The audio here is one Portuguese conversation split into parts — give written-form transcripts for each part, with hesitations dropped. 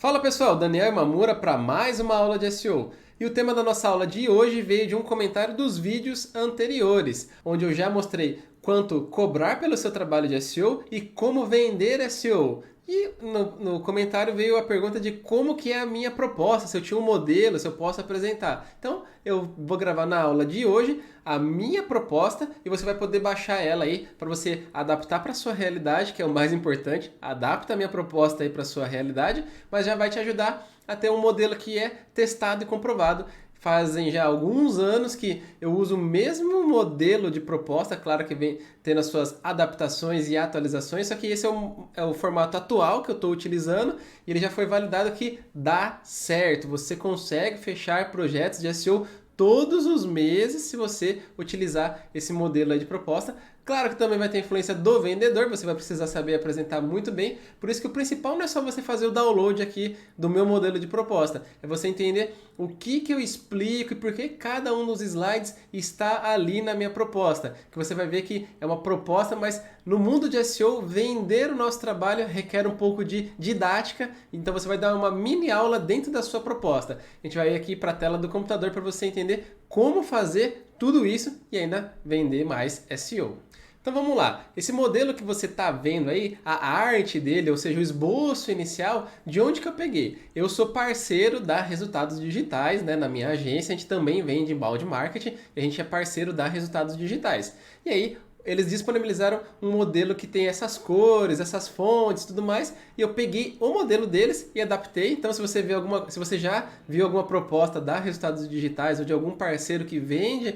Fala pessoal, Daniel Imamura para mais uma aula de SEO. E o tema da nossa aula de hoje veio de um comentário dos vídeos anteriores, onde eu já mostrei quanto cobrar pelo seu trabalho de SEO e como vender SEO. E no comentário veio a pergunta de como que é a minha proposta, se eu tinha um modelo, se eu posso apresentar. Então eu vou gravar na aula de hoje a minha proposta e você vai poder baixar ela aí para você adaptar para a sua realidade, que é o mais importante. Adapta a minha proposta aí para a sua realidade, mas já vai te ajudar a ter um modelo que é testado e comprovado. Fazem já alguns anos que eu uso o mesmo modelo de proposta, claro que vem tendo as suas adaptações e atualizações, só que esse é o formato atual que eu estou utilizando e ele já foi validado que dá certo. Você consegue fechar projetos de SEO todos os meses se você utilizar esse modelo aí de proposta. Claro que também vai ter influência do vendedor, você vai precisar saber apresentar muito bem. Por isso que o principal não é só você fazer o download aqui do meu modelo de proposta, é você entender o que eu explico e por que cada um dos slides está ali na minha proposta. Que você vai ver que é uma proposta, mas no mundo de SEO, vender o nosso trabalho requer um pouco de didática, então você vai dar uma mini aula dentro da sua proposta. A gente vai ir aqui para a tela do computador para você entender como fazer tudo isso e ainda vender mais SEO. Então vamos lá, esse modelo que você está vendo aí, a arte dele, ou seja, o esboço inicial, de onde que eu peguei? Eu sou parceiro da Resultados Digitais, né? Na minha agência a gente também vende inbound marketing e a gente é parceiro da Resultados Digitais. E aí eles disponibilizaram um modelo que tem essas cores, essas fontes, tudo mais, e eu peguei o modelo deles e adaptei. Então, se você já viu alguma proposta da Resultados Digitais ou de algum parceiro que vende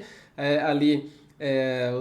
ali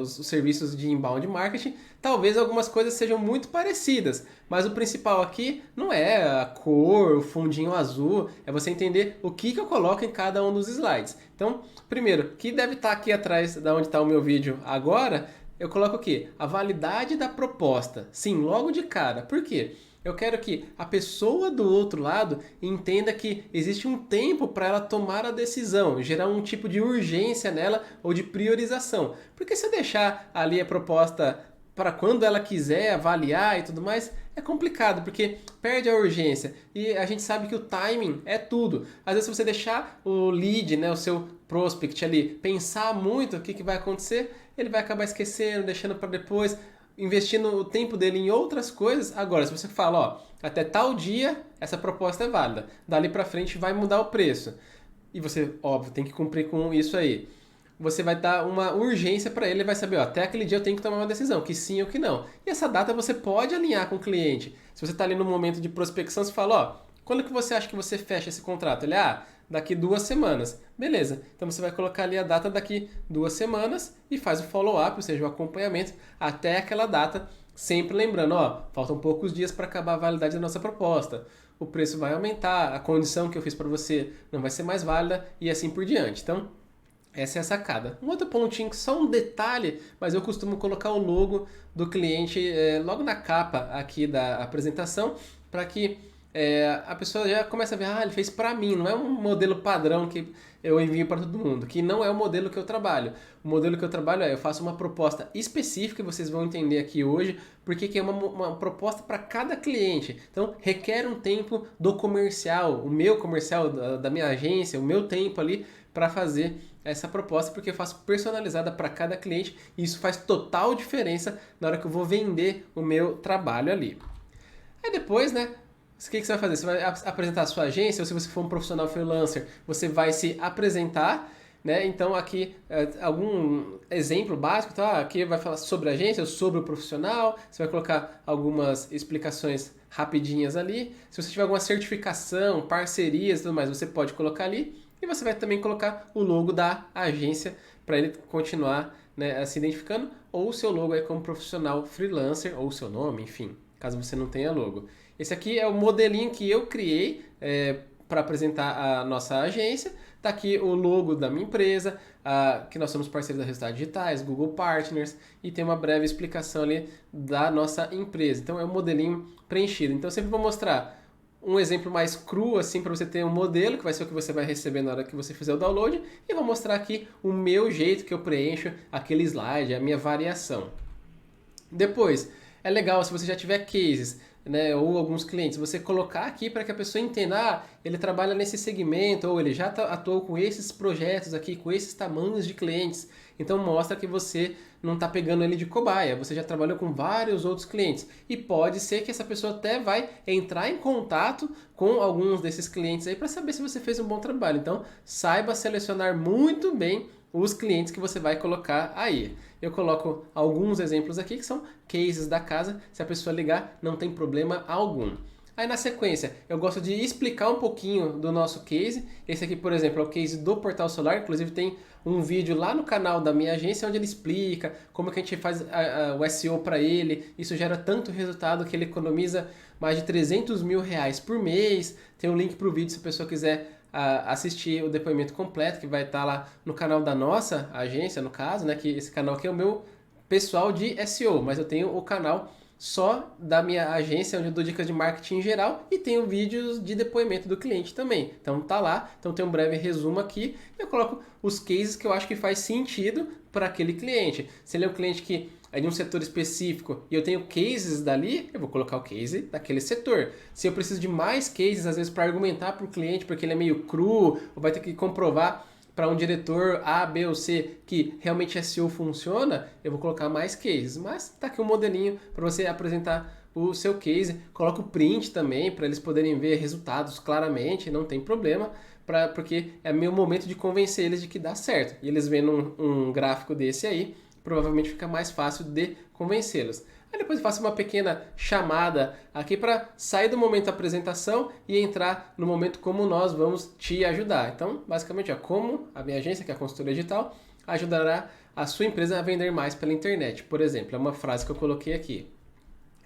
os serviços de inbound marketing, talvez algumas coisas sejam muito parecidas, mas o principal aqui não é a cor, o fundinho azul, é você entender o que eu coloco em cada um dos slides. Então, primeiro, que deve estar aqui atrás da onde está o meu vídeo agora, eu coloco o quê? A validade da proposta. Sim, logo de cara. Por quê? Eu quero que a pessoa do outro lado entenda que existe um tempo para ela tomar a decisão, gerar um tipo de urgência nela ou de priorização. Porque se eu deixar ali a proposta para quando ela quiser avaliar e tudo mais, é complicado, porque perde a urgência. E a gente sabe que o timing é tudo. Às vezes, se você deixar o lead, né, o seu prospect ali, pensar muito o que vai acontecer, ele vai acabar esquecendo, deixando para depois, investindo o tempo dele em outras coisas. Agora, se você fala, ó, até tal dia essa proposta é válida, dali para frente vai mudar o preço. E você, óbvio, tem que cumprir com isso aí. Você vai dar uma urgência para ele, ele vai saber, ó, até aquele dia eu tenho que tomar uma decisão, que sim ou que não. E essa data você pode alinhar com o cliente. Se você está ali no momento de prospecção, você fala, ó, quando que você acha que você fecha esse contrato? Ele, daqui 2 semanas. Beleza, então você vai colocar ali a data daqui 2 semanas e faz o follow-up, ou seja, o acompanhamento até aquela data, sempre lembrando, ó, faltam poucos dias para acabar a validade da nossa proposta. O preço vai aumentar, a condição que eu fiz para você não vai ser mais válida e assim por diante. Então, essa é a sacada. Um outro pontinho, só um detalhe, mas eu costumo colocar o logo do cliente logo na capa aqui da apresentação, para que a pessoa já comece a ver, ele fez para mim, não é um modelo padrão que eu envio para todo mundo, que não é o modelo que eu trabalho. O modelo que eu trabalho eu faço uma proposta específica, e vocês vão entender aqui hoje, porque que é uma proposta para cada cliente. Então, requer um tempo do comercial, o meu comercial da minha agência, o meu tempo ali, para fazer essa proposta, porque eu faço personalizada para cada cliente e isso faz total diferença na hora que eu vou vender o meu trabalho ali. Aí depois, né, o que você vai fazer? Você vai apresentar a sua agência, ou se você for um profissional freelancer, você vai se apresentar, né? Então aqui algum exemplo básico, tá? Aqui vai falar sobre a agência, sobre o profissional, você vai colocar algumas explicações rapidinhas ali. Se você tiver alguma certificação, parcerias e tudo mais, você pode colocar ali. E você vai também colocar o logo da agência para ele continuar, né, se identificando, ou o seu logo aí como profissional freelancer, ou o seu nome, enfim, caso você não tenha logo. Esse aqui é o modelinho que eu criei para apresentar a nossa agência. Está aqui o logo da minha empresa, que nós somos parceiros da Resultados Digitais, Google Partners, e tem uma breve explicação ali da nossa empresa. Então é um modelinho preenchido. Então eu sempre vou mostrar um exemplo mais cru, assim, para você ter um modelo, que vai ser o que você vai receber na hora que você fizer o download, e vou mostrar aqui o meu jeito que eu preencho aquele slide, a minha variação. Depois, é legal se você já tiver cases, né, ou alguns clientes, você colocar aqui para que a pessoa entenda, ele trabalha nesse segmento, ou ele já atuou com esses projetos aqui, com esses tamanhos de clientes. Então mostra que você não está pegando ele de cobaia, você já trabalhou com vários outros clientes. E pode ser que essa pessoa até vai entrar em contato com alguns desses clientes aí para saber se você fez um bom trabalho. Então saiba selecionar muito bem os clientes que você vai colocar aí. Eu coloco alguns exemplos aqui que são cases da casa. Se a pessoa ligar, não tem problema algum. Aí na sequência, eu gosto de explicar um pouquinho do nosso case. Esse aqui, por exemplo, é o case do Portal Solar. Inclusive tem um vídeo lá no canal da minha agência onde ele explica como que a gente faz o SEO para ele. Isso gera tanto resultado que ele economiza mais de 300 mil reais por mês. Tem um link para o vídeo se a pessoa quiser assistir o depoimento completo, que vai estar lá no canal da nossa agência, no caso, né? Que esse canal aqui é o meu pessoal de SEO, mas eu tenho o canal só da minha agência, onde eu dou dicas de marketing em geral e tenho vídeos de depoimento do cliente também. Então tá lá, então tem um breve resumo aqui. Eu coloco os cases que eu acho que faz sentido para aquele cliente. Se ele é um cliente que é de um setor específico e eu tenho cases dali, eu vou colocar o case daquele setor. Se eu preciso de mais cases, às vezes, para argumentar para o cliente, porque ele é meio cru, ou vai ter que comprovar para um diretor A, B ou C que realmente SEO funciona, eu vou colocar mais cases. Mas tá aqui um modelinho para você apresentar o seu case. Coloca o print também para eles poderem ver resultados claramente, não tem problema, porque é meu momento de convencer eles de que dá certo. E eles vendo um gráfico desse aí, provavelmente fica mais fácil de convencê-los. Aí depois eu faço uma pequena chamada aqui para sair do momento da apresentação e entrar no momento como nós vamos te ajudar. Então, basicamente, como a minha agência, que é a consultoria digital, ajudará a sua empresa a vender mais pela internet, por exemplo. É uma frase que eu coloquei aqui.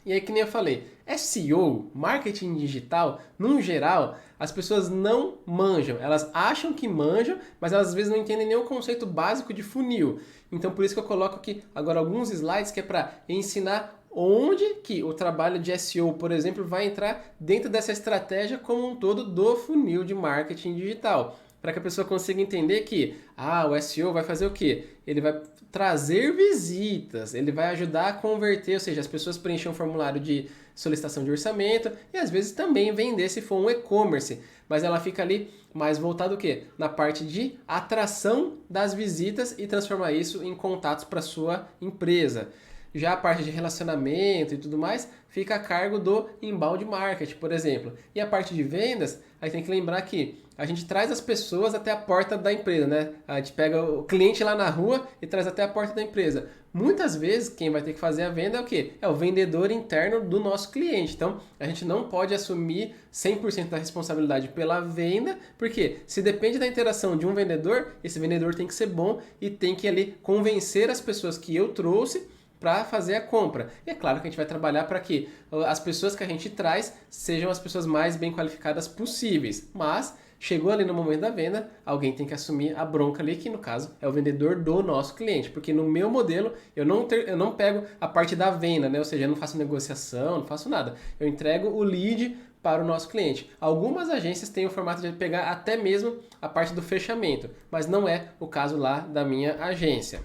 E aí, que nem eu falei, SEO, marketing digital, no geral, as pessoas não manjam. Elas acham que manjam, mas elas às vezes não entendem nem o conceito básico de funil. Então, por isso que eu coloco aqui agora alguns slides que é para ensinar onde que o trabalho de SEO, por exemplo, vai entrar dentro dessa estratégia como um todo do funil de marketing digital. Para que a pessoa consiga entender que o SEO vai fazer o quê? Ele vai trazer visitas, ele vai ajudar a converter, ou seja, as pessoas preenchem um formulário de solicitação de orçamento e às vezes também vender se for um e-commerce, mas ela fica ali mais voltada o quê? Na parte de atração das visitas e transformar isso em contatos para sua empresa. Já a parte de relacionamento e tudo mais fica a cargo do inbound marketing, por exemplo. E a parte de vendas, aí tem que lembrar que a gente traz as pessoas até a porta da empresa, né? A gente pega o cliente lá na rua e traz até a porta da empresa. Muitas vezes quem vai ter que fazer a venda é o quê? É o vendedor interno do nosso cliente. Então a gente não pode assumir 100% da responsabilidade pela venda, porque se depende da interação de um vendedor, esse vendedor tem que ser bom e tem que ali convencer as pessoas que eu trouxe para fazer a compra. E é claro que a gente vai trabalhar para que as pessoas que a gente traz sejam as pessoas mais bem qualificadas possíveis. Mas chegou ali no momento da venda, alguém tem que assumir a bronca ali, que no caso é o vendedor do nosso cliente. Porque no meu modelo, eu não pego a parte da venda, né? Ou seja, eu não faço negociação, não faço nada. Eu entrego o lead para o nosso cliente. Algumas agências têm o formato de pegar até mesmo a parte do fechamento, mas não é o caso lá da minha agência.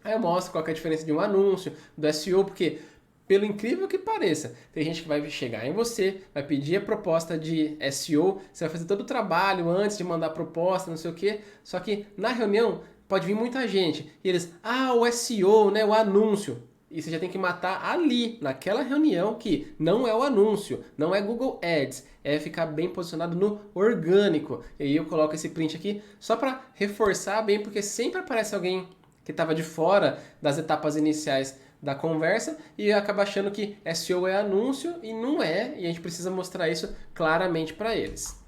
Aí eu mostro qual que é a diferença de um anúncio, do SEO, porque, pelo incrível que pareça, tem gente que vai chegar em você, vai pedir a proposta de SEO, você vai fazer todo o trabalho antes de mandar a proposta, não sei o quê, só que na reunião pode vir muita gente, e eles, o SEO, né, o anúncio. E você já tem que matar ali, naquela reunião, que não é o anúncio, não é Google Ads, é ficar bem posicionado no orgânico. E aí eu coloco esse print aqui só para reforçar bem, porque sempre aparece alguém que estava de fora das etapas iniciais da conversa e acaba achando que SEO é anúncio e não é, e a gente precisa mostrar isso claramente para eles.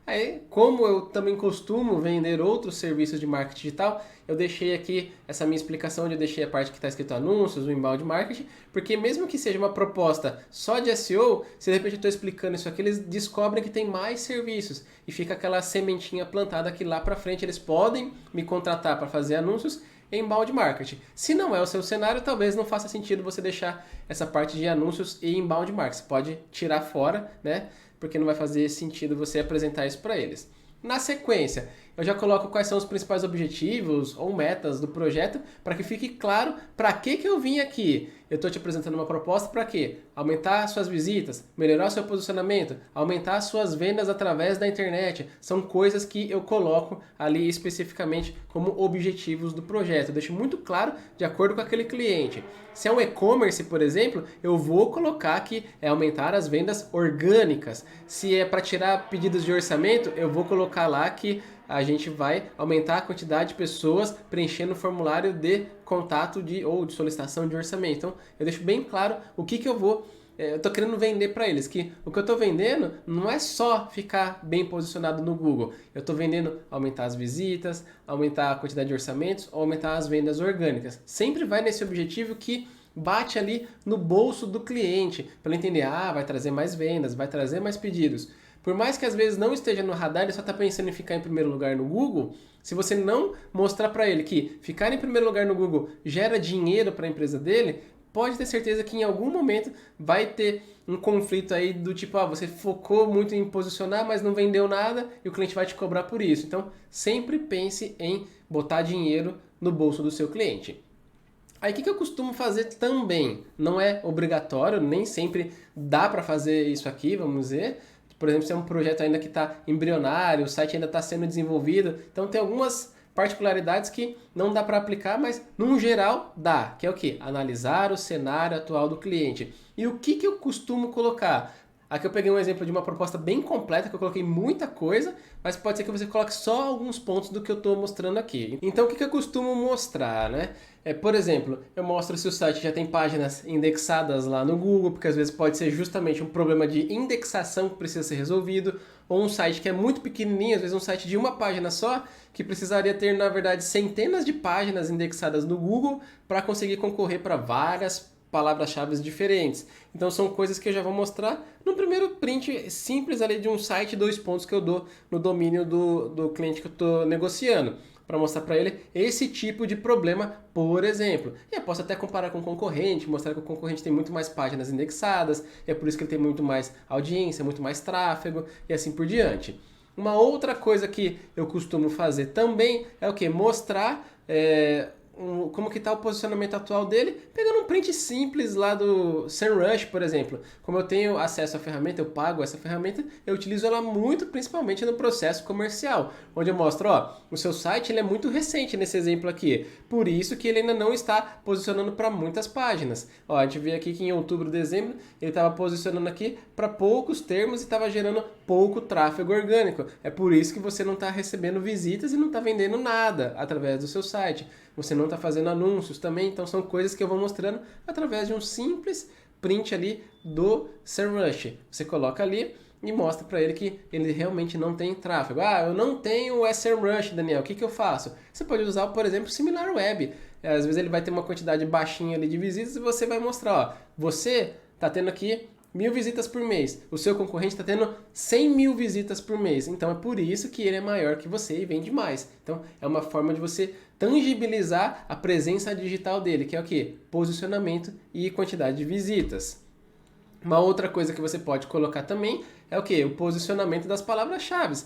Aí, como eu também costumo vender outros serviços de marketing digital, eu deixei aqui essa minha explicação onde eu deixei a parte que está escrito anúncios, o inbound marketing, porque mesmo que seja uma proposta só de SEO, se de repente eu estou explicando isso aqui, eles descobrem que tem mais serviços e fica aquela sementinha plantada que lá para frente eles podem me contratar para fazer anúncios em inbound marketing. Se não é o seu cenário, talvez não faça sentido você deixar essa parte de anúncios e inbound marketing. Você pode tirar fora, né? Porque não vai fazer sentido você apresentar isso para eles. Na sequência, eu já coloco quais são os principais objetivos ou metas do projeto para que fique claro para que eu vim aqui. Eu estou te apresentando uma proposta para quê? Aumentar suas visitas, melhorar o seu posicionamento, aumentar suas vendas através da internet. São coisas que eu coloco ali especificamente como objetivos do projeto. Eu deixo muito claro de acordo com aquele cliente. Se é um e-commerce, por exemplo, eu vou colocar que é aumentar as vendas orgânicas. Se é para tirar pedidos de orçamento, eu vou colocar lá que a gente vai aumentar a quantidade de pessoas preenchendo o formulário de contato ou de solicitação de orçamento. Então, eu deixo bem claro o que eu vou... Eu estou querendo vender para eles, que o que eu estou vendendo não é só ficar bem posicionado no Google. Eu estou vendendo aumentar as visitas, aumentar a quantidade de orçamentos, aumentar as vendas orgânicas. Sempre vai nesse objetivo que bate ali no bolso do cliente, para ele entender, vai trazer mais vendas, vai trazer mais pedidos. Por mais que às vezes não esteja no radar, ele só está pensando em ficar em primeiro lugar no Google, se você não mostrar para ele que ficar em primeiro lugar no Google gera dinheiro para a empresa dele, pode ter certeza que em algum momento vai ter um conflito aí do tipo, você focou muito em posicionar, mas não vendeu nada e o cliente vai te cobrar por isso. Então, sempre pense em botar dinheiro no bolso do seu cliente. Aí o que eu costumo fazer também? Não é obrigatório, nem sempre dá para fazer isso aqui, vamos dizer. Por exemplo, se é um projeto ainda que está embrionário, o site ainda está sendo desenvolvido, então tem algumas particularidades que não dá para aplicar, mas no geral dá, que é o quê? Analisar o cenário atual do cliente. E o que eu costumo colocar? Aqui eu peguei um exemplo de uma proposta bem completa, que eu coloquei muita coisa, mas pode ser que você coloque só alguns pontos do que eu estou mostrando aqui. Então o que eu costumo mostrar, né? Por exemplo, eu mostro se o site já tem páginas indexadas lá no Google, porque às vezes pode ser justamente um problema de indexação que precisa ser resolvido, ou um site que é muito pequenininho, às vezes um site de uma página só, que precisaria ter, na verdade, centenas de páginas indexadas no Google para conseguir concorrer para várias palavras-chave diferentes. Então são coisas que eu já vou mostrar no primeiro print simples ali de um site, 2 pontos que eu dou no domínio do cliente que eu estou negociando, para mostrar para ele esse tipo de problema, por exemplo. E eu posso até comparar com o concorrente, mostrar que o concorrente tem muito mais páginas indexadas, e é por isso que ele tem muito mais audiência, muito mais tráfego, e assim por diante. Uma outra coisa que eu costumo fazer também é o que? Mostrar como que está o posicionamento atual dele, pegando um print simples lá do SEMrush, por exemplo. Como eu tenho acesso à ferramenta, eu pago essa ferramenta, eu utilizo ela muito, principalmente no processo comercial, onde eu mostro, o seu site ele é muito recente nesse exemplo aqui, por isso que ele ainda não está posicionando para muitas páginas. A gente vê aqui que em outubro, dezembro, ele estava posicionando aqui para poucos termos e estava gerando pouco tráfego orgânico. É por isso que você não está recebendo visitas e não está vendendo nada através do seu site. Você não está fazendo anúncios também, então são coisas que eu vou mostrando através de um simples print ali do SEMrush. Você coloca ali e mostra para ele que ele realmente não tem tráfego. Eu não tenho o SEMrush, Daniel, o que eu faço? Você pode usar, por exemplo, o SimilarWeb. Às vezes ele vai ter uma quantidade baixinha ali de visitas e você vai mostrar, você está tendo aqui 1.000 visitas por mês. O seu concorrente está tendo 100.000 visitas por mês. Então é por isso que ele é maior que você e vende mais. Então é uma forma de você tangibilizar a presença digital dele, que é o quê? Posicionamento e quantidade de visitas. Uma outra coisa que você pode colocar também é o quê? O posicionamento das palavras-chave.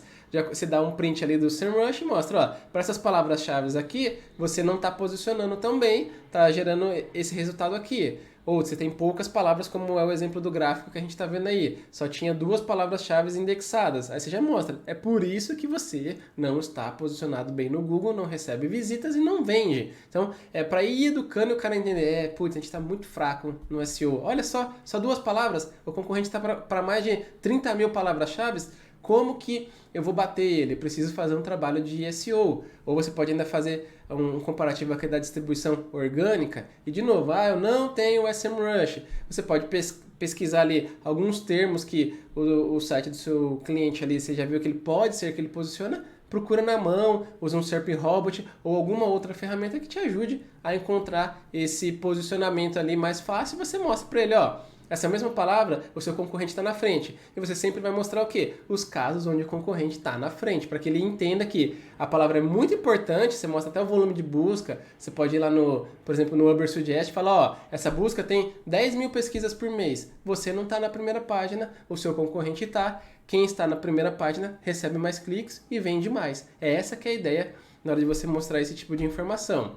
Você dá um print ali do SEMrush e mostra, para essas palavras-chave aqui, você não está posicionando tão bem, está gerando esse resultado aqui. Ou você tem poucas palavras, como é o exemplo do gráfico que a gente está vendo aí. Só tinha 2 palavras-chave indexadas. Aí você já mostra. É por isso que você não está posicionado bem no Google, não recebe visitas e não vende. Então, é para ir educando e o cara entender. A gente está muito fraco no SEO. Olha só 2 palavras. O concorrente está para mais de 30.000 palavras-chave. Como que eu vou bater ele? Eu preciso fazer um trabalho de SEO. Ou você pode ainda fazer um comparativo aqui da distribuição orgânica. E de novo, eu não tenho o SEMrush. Você pode pesquisar ali alguns termos que o site do seu cliente ali, você já viu que ele pode ser que ele posiciona. Procura na mão, usa um SERP Robot ou alguma outra ferramenta que te ajude a encontrar esse posicionamento ali mais fácil. E você mostra para ele, essa mesma palavra, o seu concorrente está na frente. E você sempre vai mostrar o quê? Os casos onde o concorrente está na frente, para que ele entenda que a palavra é muito importante, você mostra até o volume de busca, você pode ir lá por exemplo, no Ubersuggest e falar, essa busca tem 10.000 pesquisas por mês. Você não está na primeira página, o seu concorrente está. quem está na primeira página recebe mais cliques e vende mais. É essa que é a ideia na hora de você mostrar esse tipo de informação.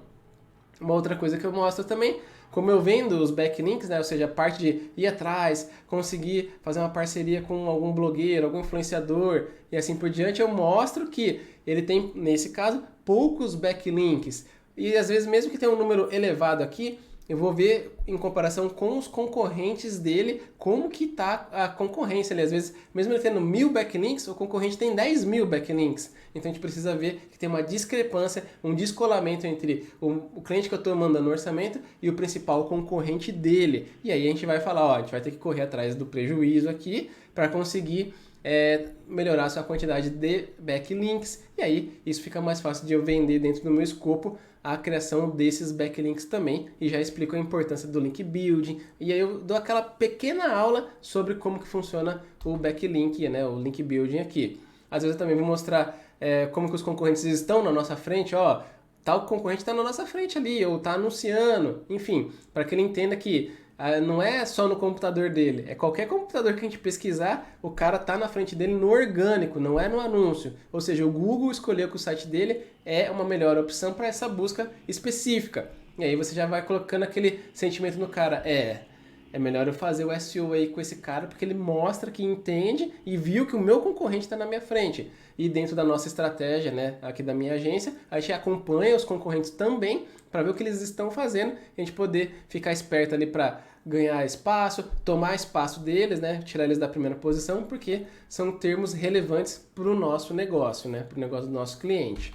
Uma outra coisa que eu mostro também, como eu vendo os backlinks, né, ou seja, a parte de ir atrás, conseguir fazer uma parceria com algum blogueiro, algum influenciador e assim por diante, eu mostro que ele tem, nesse caso, poucos backlinks. E às vezes, mesmo que tenha um número elevado aqui, eu vou ver em comparação com os concorrentes dele, como que está a concorrência ali. Às vezes, mesmo ele tendo 1000 backlinks, o concorrente tem 10.000 backlinks. Então a gente precisa ver que tem uma discrepância, um descolamento entre o cliente que eu estou mandando no orçamento e o principal concorrente dele. E aí a gente vai falar, ó, a gente vai ter que correr atrás do prejuízo aqui para conseguir melhorar a sua quantidade de backlinks. E aí isso fica mais fácil de eu vender dentro do meu escopo a criação desses backlinks também, e já explico a importância do link building, e aí eu dou aquela pequena aula sobre como que funciona o backlink, né, o link building aqui. Às vezes eu também vou mostrar como que os concorrentes estão na nossa frente, ó, tal concorrente está na nossa frente ali, ou está anunciando, enfim, para que ele entenda que não é só no computador dele, é qualquer computador que a gente pesquisar, o cara tá na frente dele no orgânico, não é no anúncio. Ou seja, o Google escolheu que o site dele é uma melhor opção para essa busca específica. E aí você já vai colocando aquele sentimento no cara, é melhor eu fazer o SEO aí com esse cara, porque ele mostra que entende e viu que o meu concorrente está na minha frente. E dentro da nossa estratégia, né, aqui da minha agência, a gente acompanha os concorrentes também para ver o que eles estão fazendo e a gente poder ficar esperto ali para ganhar espaço, tomar espaço deles, né, tirar eles da primeira posição, porque são termos relevantes para o nosso negócio, né, para o negócio do nosso cliente.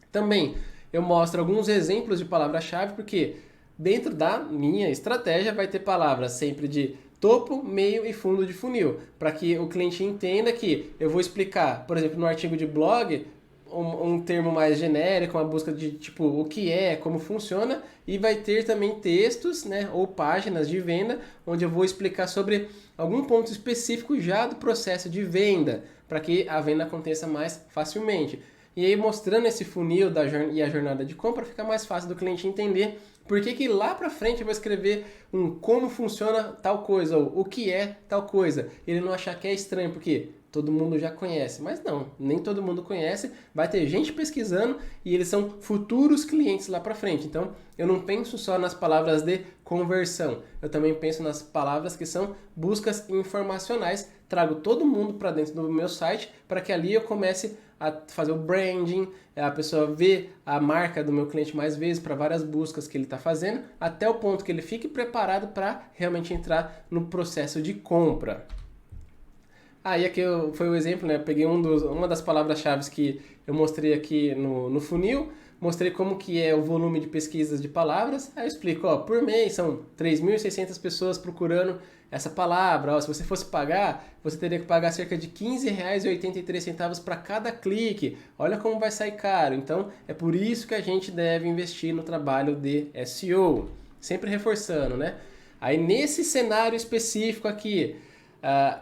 Também eu mostro alguns exemplos de palavra-chave, porque dentro da minha estratégia vai ter palavras sempre de topo, meio e fundo de funil, para que o cliente entenda que eu vou explicar, por exemplo, no artigo de blog, um termo mais genérico, uma busca de tipo o que é, como funciona, e vai ter também textos, né, ou páginas de venda, onde eu vou explicar sobre algum ponto específico já do processo de venda, para que a venda aconteça mais facilmente. E aí mostrando esse funil e a jornada de compra, fica mais fácil do cliente entender por que lá para frente eu vou escrever como funciona tal coisa, ou o que é tal coisa. Ele não achar que é estranho, porque todo mundo já conhece. Mas não, nem todo mundo conhece. Vai ter gente pesquisando e eles são futuros clientes lá para frente. Então, eu não penso só nas palavras de conversão. Eu também penso nas palavras que são buscas informacionais. Trago todo mundo para dentro do meu site para que ali eu comece a fazer o branding, a pessoa vê a marca do meu cliente mais vezes para várias buscas que ele está fazendo, até o ponto que ele fique preparado para realmente entrar no processo de compra. Aí aqui foi o exemplo, né? Eu peguei uma das palavras-chave que eu mostrei aqui no funil, mostrei como que é o volume de pesquisas de palavras, aí eu explico, ó, por mês são 3.600 pessoas procurando essa palavra, ó, se você fosse pagar, você teria que pagar cerca de R$15,83 para cada clique, olha como vai sair caro, então é por isso que a gente deve investir no trabalho de SEO, sempre reforçando, né? Aí nesse cenário específico aqui,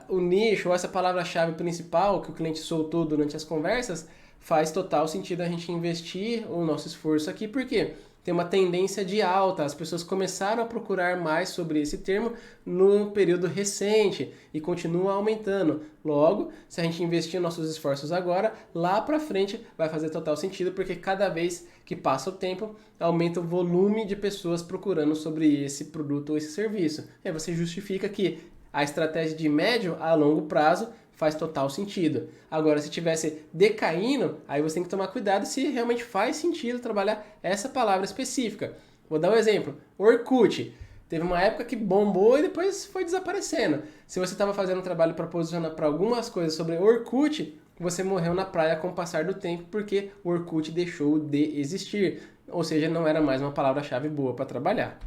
o nicho ou essa palavra-chave principal que o cliente soltou durante as conversas, faz total sentido a gente investir o nosso esforço aqui, porque tem uma tendência de alta, as pessoas começaram a procurar mais sobre esse termo no período recente e continua aumentando. Logo, se a gente investir nossos esforços agora, lá para frente vai fazer total sentido, porque cada vez que passa o tempo, aumenta o volume de pessoas procurando sobre esse produto ou esse serviço. E aí você justifica que a estratégia de médio a longo prazo faz total sentido. Agora, se estivesse decaindo, aí você tem que tomar cuidado se realmente faz sentido trabalhar essa palavra específica. Vou dar um exemplo. Orkut. Teve uma época que bombou e depois foi desaparecendo. Se você estava fazendo um trabalho para posicionar para algumas coisas sobre Orkut, você morreu na praia com o passar do tempo porque o Orkut deixou de existir. Ou seja, não era mais uma palavra-chave boa para trabalhar.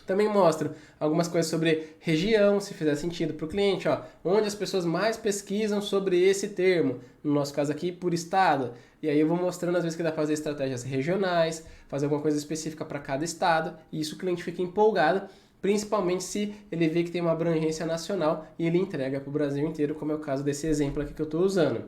Também mostro algumas coisas sobre região, se fizer sentido para o cliente, ó, onde as pessoas mais pesquisam sobre esse termo, no nosso caso aqui, por estado. E aí eu vou mostrando às vezes que dá para fazer estratégias regionais, fazer alguma coisa específica para cada estado, e isso o cliente fica empolgado, principalmente se ele vê que tem uma abrangência nacional e ele entrega para o Brasil inteiro, como é o caso desse exemplo aqui que eu estou usando.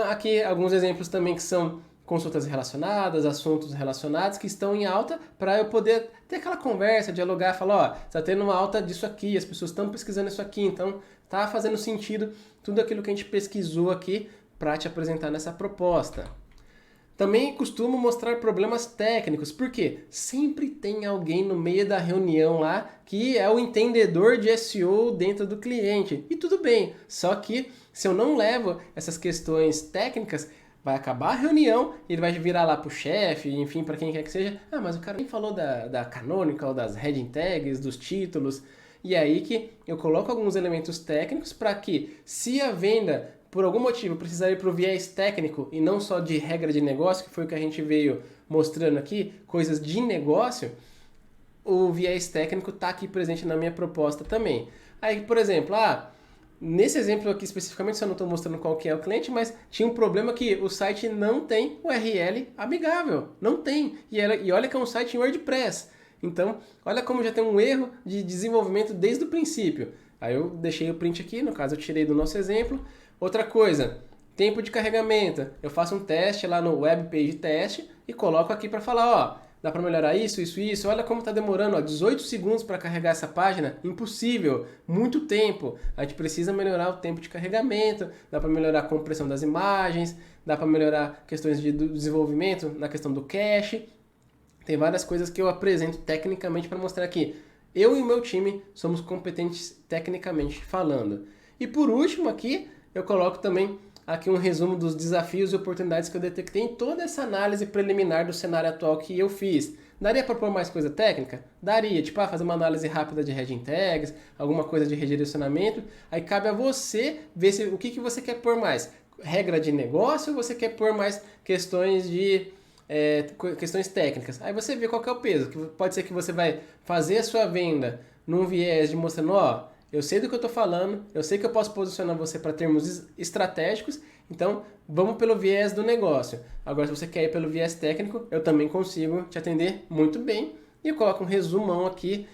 Aqui alguns exemplos também que são consultas relacionadas, assuntos relacionados que estão em alta, para eu poder ter aquela conversa, dialogar, falar, ó, está tendo uma alta disso aqui, as pessoas estão pesquisando isso aqui, então tá fazendo sentido tudo aquilo que a gente pesquisou aqui para te apresentar nessa proposta. Também costumo mostrar problemas técnicos, porque sempre tem alguém no meio da reunião lá que é o entendedor de SEO dentro do cliente. E tudo bem, só que se eu não levo essas questões técnicas, vai acabar a reunião e ele vai virar lá pro chefe, enfim, para quem quer que seja. Ah, mas o cara nem falou da canonical, das heading tags, dos títulos. E é aí que eu coloco alguns elementos técnicos para que, se a venda por algum motivo precisar ir para o viés técnico e não só de regra de negócio, que foi o que a gente veio mostrando aqui, coisas de negócio, o viés técnico está aqui presente na minha proposta também. Aí, por exemplo, nesse exemplo aqui especificamente, só não estou mostrando qual que é o cliente, mas tinha um problema que o site não tem URL amigável, não tem. E olha que é um site em WordPress. Então, olha como já tem um erro de desenvolvimento desde o princípio. Aí eu deixei o print aqui, no caso eu tirei do nosso exemplo. Outra coisa, tempo de carregamento. Eu faço um teste lá no Web Page Test e coloco aqui para falar, ó, dá para melhorar isso, isso, isso. Olha como está demorando, ó, 18 segundos para carregar essa página. Impossível, muito tempo. A gente precisa melhorar o tempo de carregamento, dá para melhorar a compressão das imagens, dá para melhorar questões de desenvolvimento na questão do cache. Tem várias coisas que eu apresento tecnicamente para mostrar aqui. Eu e o meu time somos competentes tecnicamente falando. E por último aqui, eu coloco também aqui um resumo dos desafios e oportunidades que eu detectei em toda essa análise preliminar do cenário atual que eu fiz. Daria para pôr mais coisa técnica? Daria, tipo, fazer uma análise rápida de heading tags, alguma coisa de redirecionamento. Aí cabe a você ver o que você quer pôr mais. Regra de negócio ou você quer pôr mais questões questões técnicas? Aí você vê qual que é o peso. Pode ser que você vai fazer a sua venda num viés de mostrando, ó, eu sei do que eu estou falando, eu sei que eu posso posicionar você para termos estratégicos, então vamos pelo viés do negócio. Agora, se você quer ir pelo viés técnico, eu também consigo te atender muito bem. E eu coloco um resumão aqui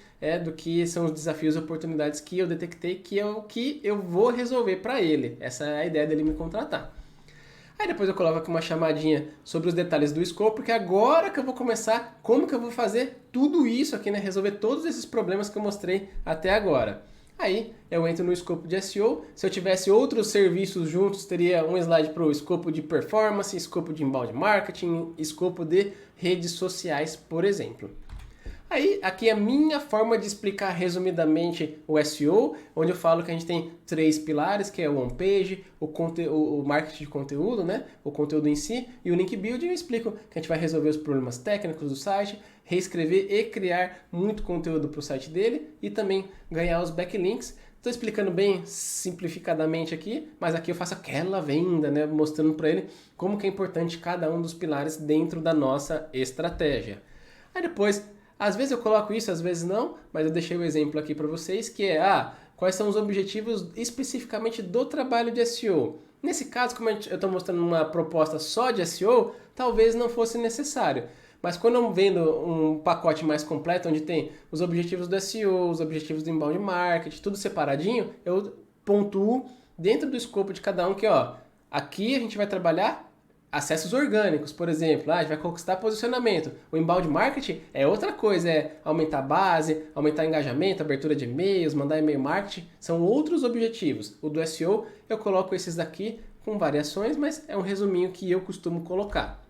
do que são os desafios e oportunidades que eu detectei, que é o que eu vou resolver para ele. Essa é a ideia dele me contratar. Aí depois eu coloco aqui uma chamadinha sobre os detalhes do escopo, porque agora que eu vou começar, como que eu vou fazer tudo isso aqui, né? Resolver todos esses problemas que eu mostrei até agora. Aí eu entro no escopo de SEO. Se eu tivesse outros serviços juntos, teria um slide para o escopo de performance, escopo de inbound marketing, escopo de redes sociais, por exemplo. Aí, aqui é a minha forma de explicar resumidamente o SEO, onde eu falo que a gente tem 3 pilares, que é o on-page, o marketing de conteúdo, né? O conteúdo em si, e o link building. Eu explico que a gente vai resolver os problemas técnicos do site, reescrever e criar muito conteúdo para o site dele, e também ganhar os backlinks. Estou explicando bem simplificadamente aqui, mas aqui eu faço aquela venda, né? Mostrando para ele como que é importante cada um dos pilares dentro da nossa estratégia. Aí depois, às vezes eu coloco isso, às vezes não, mas eu deixei o exemplo aqui para vocês, que é, quais são os objetivos especificamente do trabalho de SEO. Nesse caso, como eu estou mostrando uma proposta só de SEO, talvez não fosse necessário. Mas quando eu vendo um pacote mais completo, onde tem os objetivos do SEO, os objetivos do inbound marketing, tudo separadinho, eu pontuo dentro do escopo de cada um que, aqui a gente vai trabalhar acessos orgânicos, por exemplo, a gente vai conquistar posicionamento. O inbound marketing é outra coisa, é aumentar a base, aumentar engajamento, abertura de e-mails, mandar e-mail marketing, são outros objetivos. O do SEO eu coloco esses daqui com variações, mas é um resuminho que eu costumo colocar.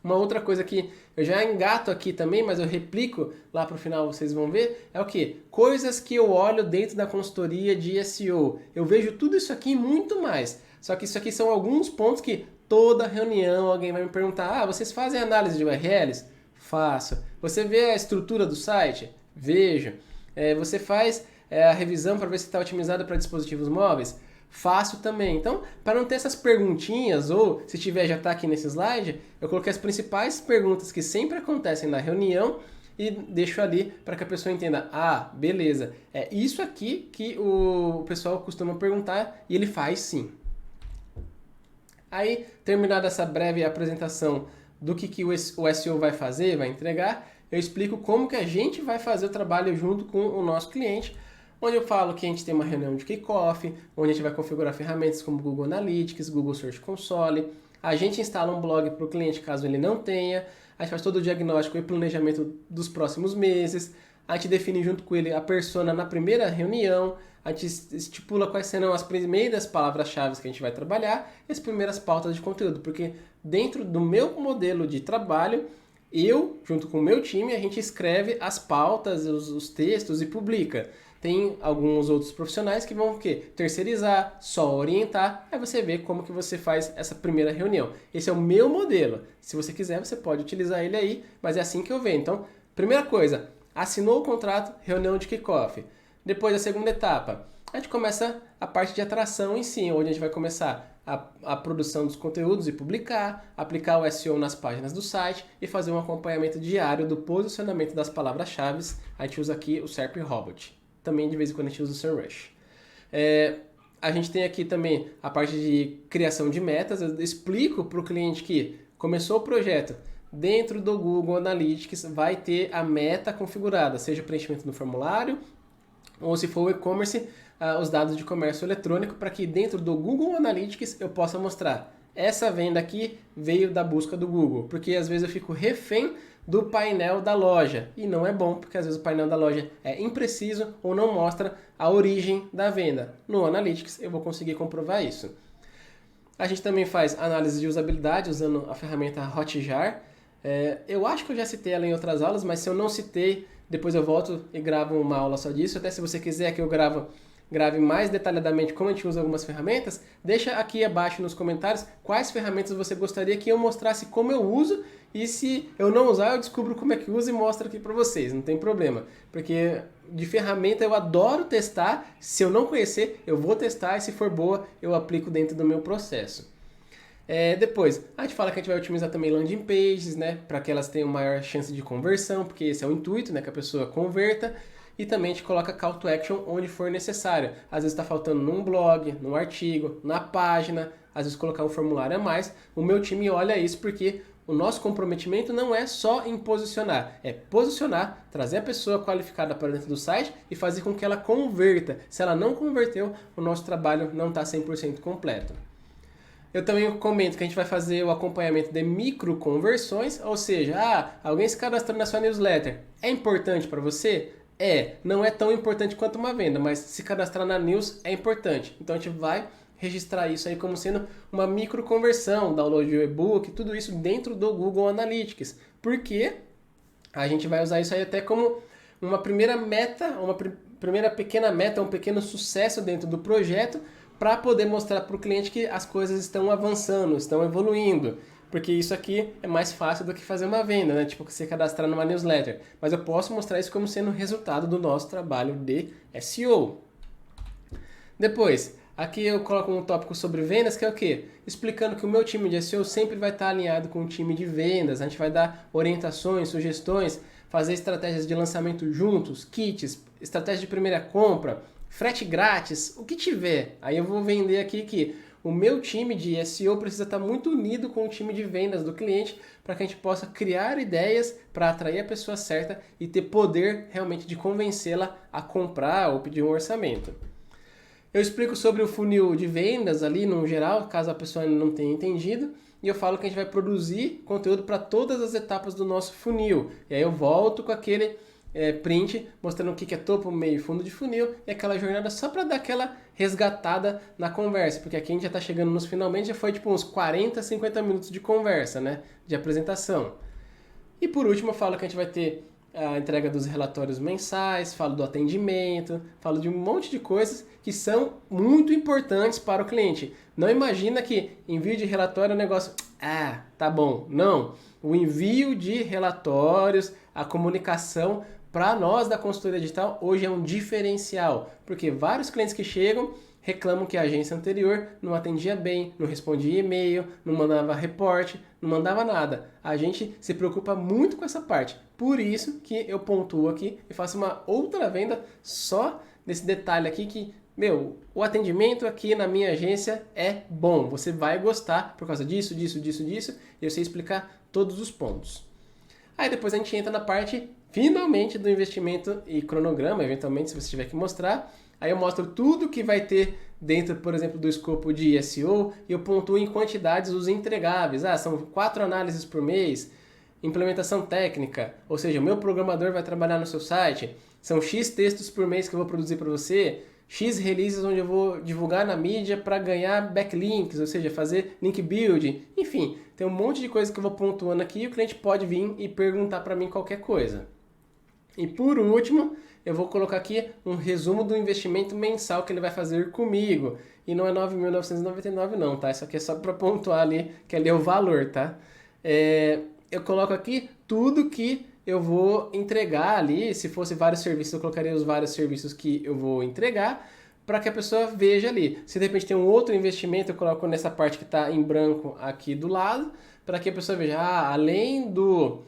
Uma outra coisa que eu já engato aqui também, mas eu replico lá para o final, vocês vão ver, é o quê? Coisas que eu olho dentro da consultoria de SEO. Eu vejo tudo isso aqui e muito mais. Só que isso aqui são alguns pontos que toda reunião alguém vai me perguntar, vocês fazem análise de URLs? Faço. Você vê a estrutura do site? Vejo. Você faz a revisão para ver se está otimizado para dispositivos móveis? Faço também. Então, para não ter essas perguntinhas, ou se tiver já está aqui nesse slide, eu coloquei as principais perguntas que sempre acontecem na reunião e deixo ali para que a pessoa entenda, beleza, é isso aqui que o pessoal costuma perguntar e ele faz sim. Aí, terminada essa breve apresentação do que o SEO vai fazer, vai entregar, eu explico como que a gente vai fazer o trabalho junto com o nosso cliente, onde eu falo que a gente tem uma reunião de kickoff, onde a gente vai configurar ferramentas como Google Analytics, Google Search Console, a gente instala um blog para o cliente caso ele não tenha, a gente faz todo o diagnóstico e planejamento dos próximos meses, a gente define junto com ele a persona na primeira reunião, a gente estipula quais serão as primeiras palavras-chave que a gente vai trabalhar e as primeiras pautas de conteúdo, porque dentro do meu modelo de trabalho, eu, junto com o meu time, a gente escreve as pautas, os textos e publica. Tem alguns outros profissionais que vão o quê? Terceirizar, só orientar, aí você vê como que você faz essa primeira reunião. Esse é o meu modelo. Se você quiser, você pode utilizar ele aí, mas é assim que eu vejo. Então, primeira coisa, assinou o contrato, reunião de kickoff. Depois, a segunda etapa, a gente começa a parte de atração em si, onde a gente vai começar a produção dos conteúdos e publicar, aplicar o SEO nas páginas do site e fazer um acompanhamento diário do posicionamento das palavras-chave. A gente usa aqui o SERP Robot. Também de vez em quando a gente usa o SEMrush. A gente tem aqui também a parte de criação de metas. Eu explico para o cliente que começou o projeto, dentro do Google Analytics vai ter a meta configurada, seja preenchimento do formulário, ou se for o e-commerce, os dados de comércio eletrônico, para que dentro do Google Analytics eu possa mostrar essa venda aqui veio da busca do Google, porque às vezes eu fico refém do painel da loja, e não é bom, porque às vezes o painel da loja é impreciso ou não mostra a origem da venda. No Analytics eu vou conseguir comprovar isso. A gente também faz análise de usabilidade usando a ferramenta Hotjar. Eu acho que eu já citei ela em outras aulas, mas se eu não citei, depois eu volto e gravo uma aula só disso. Até se você quiser que eu grave mais detalhadamente como a gente usa algumas ferramentas, deixa aqui abaixo nos comentários quais ferramentas você gostaria que eu mostrasse como eu uso, e se eu não usar, eu descubro como é que usa e mostro aqui para vocês, não tem problema. Porque de ferramenta eu adoro testar, se eu não conhecer, eu vou testar e se for boa, eu aplico dentro do meu processo. Depois, a gente fala que a gente vai otimizar também landing pages, né, para que elas tenham maior chance de conversão, porque esse é o intuito, né, que a pessoa converta. E também a gente coloca call to action onde for necessário. Às vezes está faltando num blog, num artigo, na página, às vezes colocar um formulário a mais. O meu time olha isso porque o nosso comprometimento não é só em posicionar, é posicionar, trazer a pessoa qualificada para dentro do site e fazer com que ela converta. Se ela não converteu, o nosso trabalho não está 100% completo. Eu também comento que a gente vai fazer o acompanhamento de micro conversões, ou seja, alguém se cadastrou na sua newsletter. É importante para você? Não é tão importante quanto uma venda, mas se cadastrar na news é importante. Então a gente vai registrar isso aí como sendo uma micro conversão, download de e-book, tudo isso dentro do Google Analytics. Porque a gente vai usar isso aí até como uma primeira meta, uma primeira pequena meta, um pequeno sucesso dentro do projeto, para poder mostrar para o cliente que as coisas estão avançando, estão evoluindo. Porque isso aqui é mais fácil do que fazer uma venda, né? Tipo, você cadastrar numa newsletter. Mas eu posso mostrar isso como sendo resultado do nosso trabalho de SEO. Depois, aqui eu coloco um tópico sobre vendas, que é o quê? Explicando que o meu time de SEO sempre vai estar alinhado com o time de vendas. A gente vai dar orientações, sugestões, fazer estratégias de lançamento juntos, kits, estratégia de primeira compra, frete grátis, o que tiver. Aí eu vou vender aqui que o meu time de SEO precisa estar muito unido com o time de vendas do cliente para que a gente possa criar ideias para atrair a pessoa certa e ter poder realmente de convencê-la a comprar ou pedir um orçamento. Eu explico sobre o funil de vendas ali no geral, caso a pessoa não tenha entendido, e eu falo que a gente vai produzir conteúdo para todas as etapas do nosso funil. E aí eu volto com aquele print mostrando o que é topo, meio e fundo de funil e aquela jornada só para dar aquela resgatada na conversa, porque aqui a gente já está chegando nos finalmente, já foi tipo uns 40, 50 minutos de conversa, né, de apresentação. E por último eu falo que a gente vai ter a entrega dos relatórios mensais, falo do atendimento, falo de um monte de coisas que são muito importantes para o cliente. Não imagina que envio de relatório é um negócio, tá bom. Não, o envio de relatórios, a comunicação para nós da consultoria digital hoje é um diferencial, porque vários clientes que chegam reclamam que a agência anterior não atendia bem, não respondia e-mail, não mandava reporte, não mandava nada. A gente se preocupa muito com essa parte. Por isso que eu pontuo aqui e faço uma outra venda só desse detalhe aqui que, o atendimento aqui na minha agência é bom. Você vai gostar por causa disso, disso, disso, disso. E eu sei explicar todos os pontos. Aí depois a gente entra na parte, finalmente, do investimento e cronograma. Eventualmente, se você tiver que mostrar, Aí eu mostro tudo que vai ter dentro, por exemplo, do escopo de SEO e eu pontuo em quantidades os entregáveis. São 4 análises por mês, implementação técnica, ou seja, o meu programador vai trabalhar no seu site, são X textos por mês que eu vou produzir para você, X releases onde eu vou divulgar na mídia para ganhar backlinks, ou seja, fazer link building, enfim, tem um monte de coisa que eu vou pontuando aqui e o cliente pode vir e perguntar para mim qualquer coisa. E por último, eu vou colocar aqui um resumo do investimento mensal que ele vai fazer comigo. E não é 9.999 não, tá? Isso aqui é só para pontuar ali, que ali é o valor, tá? Eu coloco aqui tudo que eu vou entregar ali. Se fosse vários serviços, eu colocaria os vários serviços que eu vou entregar para que a pessoa veja ali. Se de repente tem um outro investimento, eu coloco nessa parte que está em branco aqui do lado, para que a pessoa veja, além do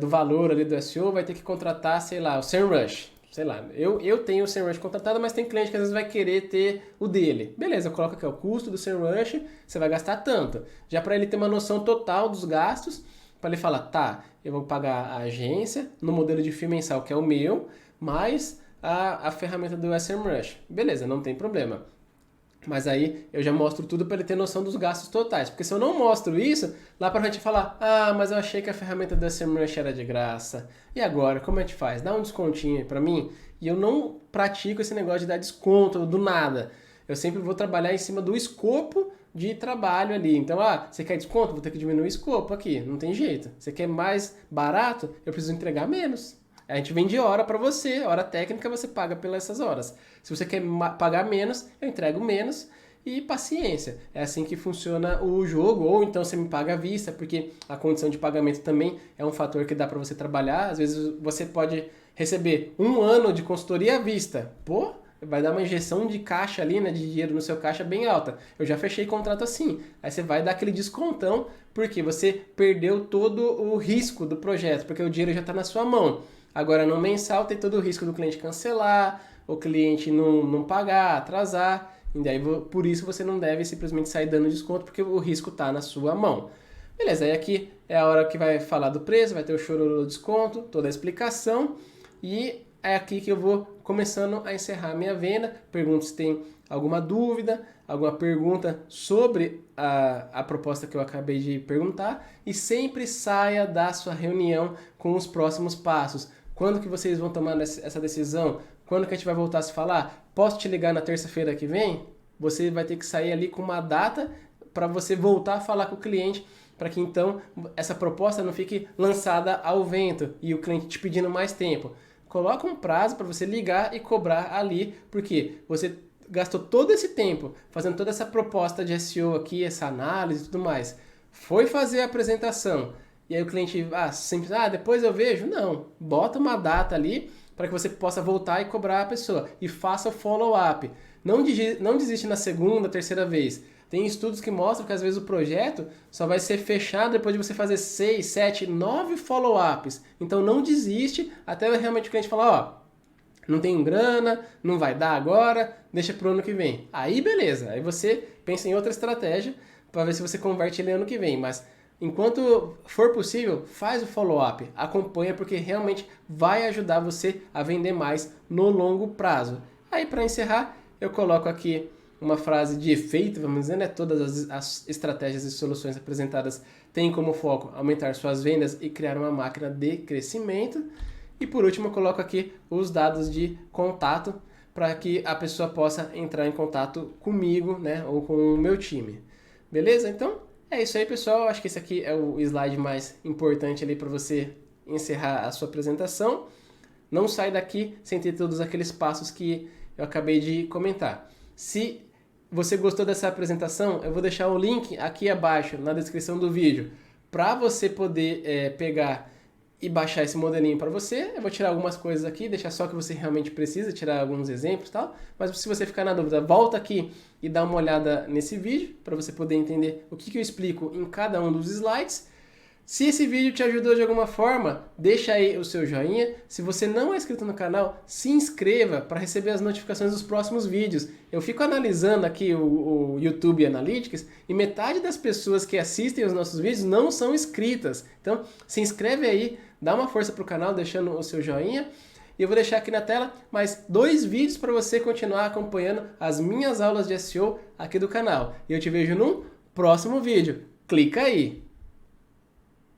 valor ali do SEO, vai ter que contratar, sei lá, o SEMrush. Sei lá, eu tenho o SEMrush contratado, mas tem cliente que às vezes vai querer ter o dele. Beleza, eu coloco aqui o custo do SEMrush, você vai gastar tanto. Já para ele ter uma noção total dos gastos, para ele falar, tá, eu vou pagar a agência no modelo de FII mensal, que é o meu, mais a ferramenta do SEMrush. Beleza, não tem problema. Mas aí eu já mostro tudo para ele ter noção dos gastos totais. Porque se eu não mostro isso, lá para a gente falar, mas eu achei que a ferramenta da SEMrush era de graça. E agora, como a gente faz? Dá um descontinho aí para mim? E eu não pratico esse negócio de dar desconto do nada. Eu sempre vou trabalhar em cima do escopo de trabalho ali. Então, você quer desconto? Vou ter que diminuir o escopo aqui. Não tem jeito. Você quer mais barato? Eu preciso entregar menos. A gente vende hora para você, hora técnica você paga pelas essas horas. Se você quer pagar menos, eu entrego menos e paciência. É assim que funciona o jogo, ou então você me paga à vista, porque a condição de pagamento também é um fator que dá para você trabalhar. Às vezes você pode receber 1 ano de consultoria à vista. Pô, vai dar uma injeção de caixa ali, né, de dinheiro no seu caixa bem alta. Eu já fechei contrato assim. Aí você vai dar aquele descontão, porque você perdeu todo o risco do projeto, porque o dinheiro já está na sua mão. Agora, no mensal, tem todo o risco do cliente cancelar, o cliente não pagar, atrasar. E daí, por isso, você não deve simplesmente sair dando desconto, porque o risco está na sua mão. Beleza, aí aqui é a hora que vai falar do preço, vai ter o chororô desconto, toda a explicação. E é aqui que eu vou começando a encerrar a minha venda. Pergunto se tem alguma dúvida, alguma pergunta sobre a proposta que eu acabei de perguntar. E sempre saia da sua reunião com os próximos passos. Quando que vocês vão tomar essa decisão? Quando que a gente vai voltar a se falar? Posso te ligar na terça-feira que vem? Você vai ter que sair ali com uma data para você voltar a falar com o cliente, para que então essa proposta não fique lançada ao vento e o cliente te pedindo mais tempo. Coloca um prazo para você ligar e cobrar ali, porque você gastou todo esse tempo fazendo toda essa proposta de SEO aqui, essa análise e tudo mais. Foi fazer a apresentação. E aí o cliente, depois eu vejo. Não, bota uma data ali para que você possa voltar e cobrar a pessoa. E faça o follow-up. Não desiste na segunda, terceira vez. Tem estudos que mostram que às vezes o projeto só vai ser fechado depois de você fazer 6, 7, 9 follow-ups. Então não desiste até realmente o cliente falar, não tem grana, não vai dar agora, deixa pro ano que vem. Aí beleza, aí você pensa em outra estratégia para ver se você converte ele ano que vem. Mas enquanto for possível, faz o follow-up, acompanha, porque realmente vai ajudar você a vender mais no longo prazo. Aí para encerrar, eu coloco aqui uma frase de efeito, vamos dizer, né? Todas as estratégias e soluções apresentadas têm como foco aumentar suas vendas e criar uma máquina de crescimento. E por último, eu coloco aqui os dados de contato para que a pessoa possa entrar em contato comigo, né? Ou com o meu time. Beleza? Então, é isso aí, pessoal. Acho que esse aqui é o slide mais importante ali para você encerrar a sua apresentação. Não sai daqui sem ter todos aqueles passos que eu acabei de comentar. Se você gostou dessa apresentação, eu vou deixar o link aqui abaixo na descrição do vídeo para você poder pegar e baixar esse modelinho para você. Eu vou tirar algumas coisas aqui, deixar só que você realmente precisa, tirar alguns exemplos e tal. Mas se você ficar na dúvida, volta aqui e dá uma olhada nesse vídeo para você poder entender o que eu explico em cada um dos slides. Se esse vídeo te ajudou de alguma forma, deixa aí o seu joinha. Se você não é inscrito no canal, se inscreva para receber as notificações dos próximos vídeos. Eu fico analisando aqui o YouTube Analytics e metade das pessoas que assistem os nossos vídeos não são inscritas. Então, se inscreve aí, dá uma força para o canal deixando o seu joinha. E eu vou deixar aqui na tela mais 2 vídeos para você continuar acompanhando as minhas aulas de SEO aqui do canal. E eu te vejo num próximo vídeo. Clica aí!